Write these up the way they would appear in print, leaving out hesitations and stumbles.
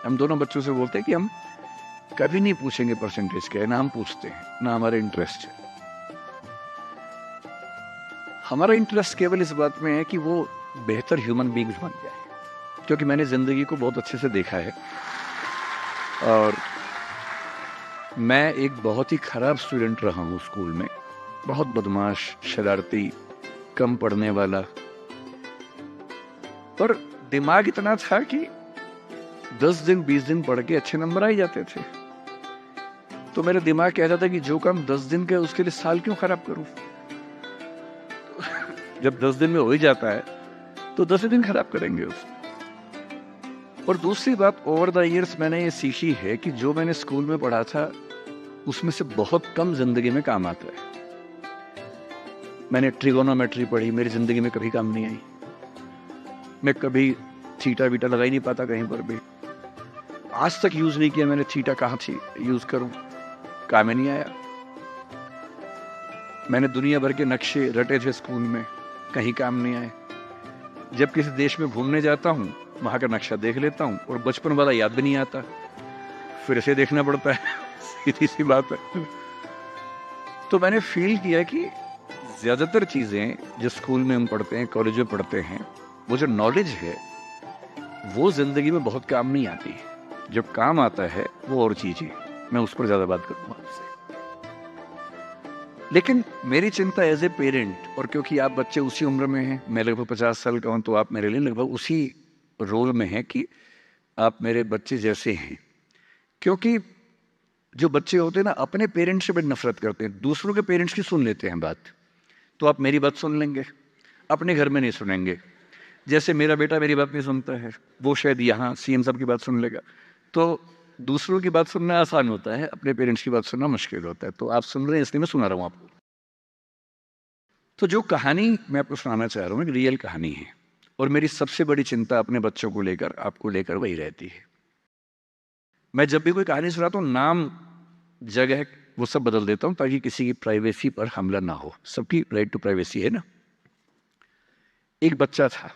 हम दोनों बच्चों से बोलते हैं कि हम कभी नहीं पूछेंगे परसेंटेज क्या है, ना हम पूछते हैं ना हमारा इंटरेस्ट है। हमारा इंटरेस्ट केवल इस बात में है कि वो बेहतर ह्यूमन बींग्स बन जाए, क्योंकि मैंने जिंदगी को बहुत अच्छे से देखा है और मैं एक बहुत ही खराब स्टूडेंट रहा हूँ स्कूल में, बहुत बदमाश, शरारती, कम पढ़ने वाला, पर दिमाग इतना था कि 10 दिन 20 दिन पढ़ के अच्छे नंबर आ ही जाते थे। तो मेरा दिमाग कहता था कि जो काम 10 दिन का उसके लिए साल क्यों खराब करूं। जब 10 दिन में हो ही जाता है तो 10 दिन खराब करेंगे उसको। और दूसरी बात, ओवर द इयर्स मैंने ये सीखी है कि जो मैंने स्कूल में पढ़ा था उसमें से बहुत कम जिंदगी में काम आता है। मैंने ट्रिगोनोमेट्री पढ़ी, मेरी जिंदगी में कभी काम नहीं आई। मैं कभी थीटा बीटा लगा ही नहीं पाता कहीं पर भी, आज तक यूज नहीं किया मैंने थीटा, कहां थी यूज करूं, काम ही नहीं आया। मैंने दुनिया भर के नक्शे रटे थे स्कूल में, कहीं काम नहीं आए। जब किसी देश में घूमने जाता हूं वहां का नक्शा देख लेता हूं और बचपन वाला याद भी नहीं आता, फिर से देखना पड़ता है। सीधी सी बात है। तो मैंने फील किया कि ज्यादातर चीजें जो स्कूल में हम पढ़ते हैं, कॉलेज में पढ़ते हैं, वो जो नॉलेज है वो जिंदगी में बहुत काम नहीं आती। जब काम आता है वो और चीज है, मैं उस पर ज्यादा बात करूंगा आपसे। लेकिन मेरी चिंता एज ए पेरेंट, और क्योंकि आप बच्चे उसी उम्र में हैं, मैं लगभग 50 साल का हूं, तो आप मेरे लिए लगभग उसी रोल में हैं कि आप मेरे बच्चे जैसे हैं। क्योंकि जो बच्चे होते हैं ना, अपने पेरेंट्स से बड़ी नफरत करते हैं, दूसरों के पेरेंट्स की सुन लेते हैं बात। तो आप मेरी बात सुन लेंगे, अपने घर में नहीं सुनेंगे। जैसे मेरा बेटा मेरी बात नहीं सुनता है, वो शायद यहाँ सीएम साहब की बात सुन लेगा। तो दूसरों की बात सुनना आसान होता है, अपने पेरेंट्स की बात सुनना मुश्किल होता है। तो आप सुन रहे हैं इसलिए मैं सुना रहा हूँ आपको। तो जो कहानी मैं आपको सुनाना चाह रहा हूँ एक रियल कहानी है, और मेरी सबसे बड़ी चिंता अपने बच्चों को लेकर, आपको लेकर वही रहती है। मैं जब भी कोई कहानी सुनाता हूँ, नाम, जगह, वो सब बदल देता हूँ ताकि किसी की प्राइवेसी पर हमला ना हो। सबकी राइट टू प्राइवेसी है ना। एक बच्चा था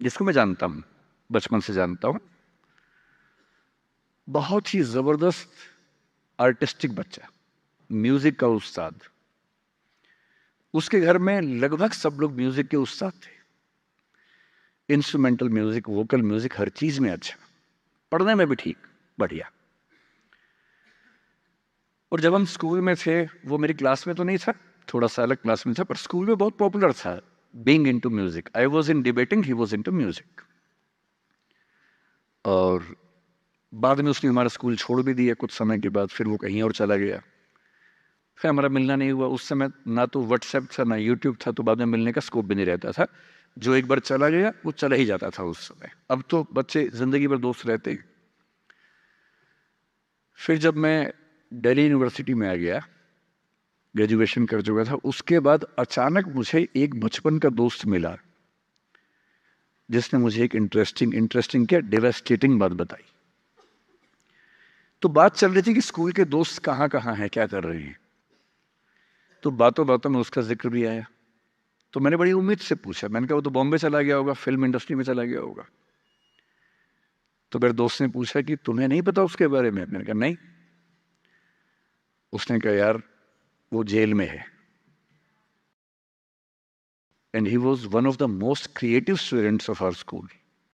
जिसको मैं जानता हूँ, बचपन से जानता हूँ, बहुत ही जबरदस्त आर्टिस्टिक बच्चा, म्यूजिक का उस्ताद। उसके घर में लगभग सब लोग म्यूजिक के उस्ताद थे, इंस्ट्रूमेंटल म्यूजिक, वोकल म्यूजिक, हर चीज में अच्छा, पढ़ने में भी ठीक, बढ़िया। और जब हम स्कूल में थे, वो मेरी क्लास में तो नहीं था, थोड़ा सा अलग क्लास में था, पर स्कूल में बहुत पॉपुलर था, being into music. I was in debating, he was into music. और बाद में उसने हमारा स्कूल छोड़ भी दिया कुछ समय के बाद, फिर वो कहीं और चला गया, फिर हमारा मिलना नहीं हुआ। उस समय ना तो व्हाट्सएप था ना यूट्यूब था, तो बाद में मिलने का स्कोप भी नहीं रहता था। जो एक बार चला गया वो चला ही जाता था उस समय। अब तो बच्चे जिंदगी भर दोस्त रहते हैं। फिर जब मैं दिल्ली यूनिवर्सिटी में आ गया, ग्रेजुएशन कर चुका था, उसके बाद अचानक मुझे एक बचपन का दोस्त मिला जिसने मुझे एक इंटरेस्टिंग क्या, डेवास्टेटिंग बात बताई। तो बात चल रही थी कि स्कूल के दोस्त कहाँ कहाँ हैं, क्या कर रहे हैं। तो बातों बातों में उसका जिक्र भी आया। तो मैंने बड़ी उम्मीद से पूछा, मैंने कहा वो तो बॉम्बे चला गया होगा, फिल्म इंडस्ट्री में चला गया होगा। तो मेरे दोस्त ने पूछा कि तुम्हें नहीं पता उसके बारे में? मैंने कहा नहीं। उसने कहा यार वो जेल में है, and he was one of the most creative students of our school.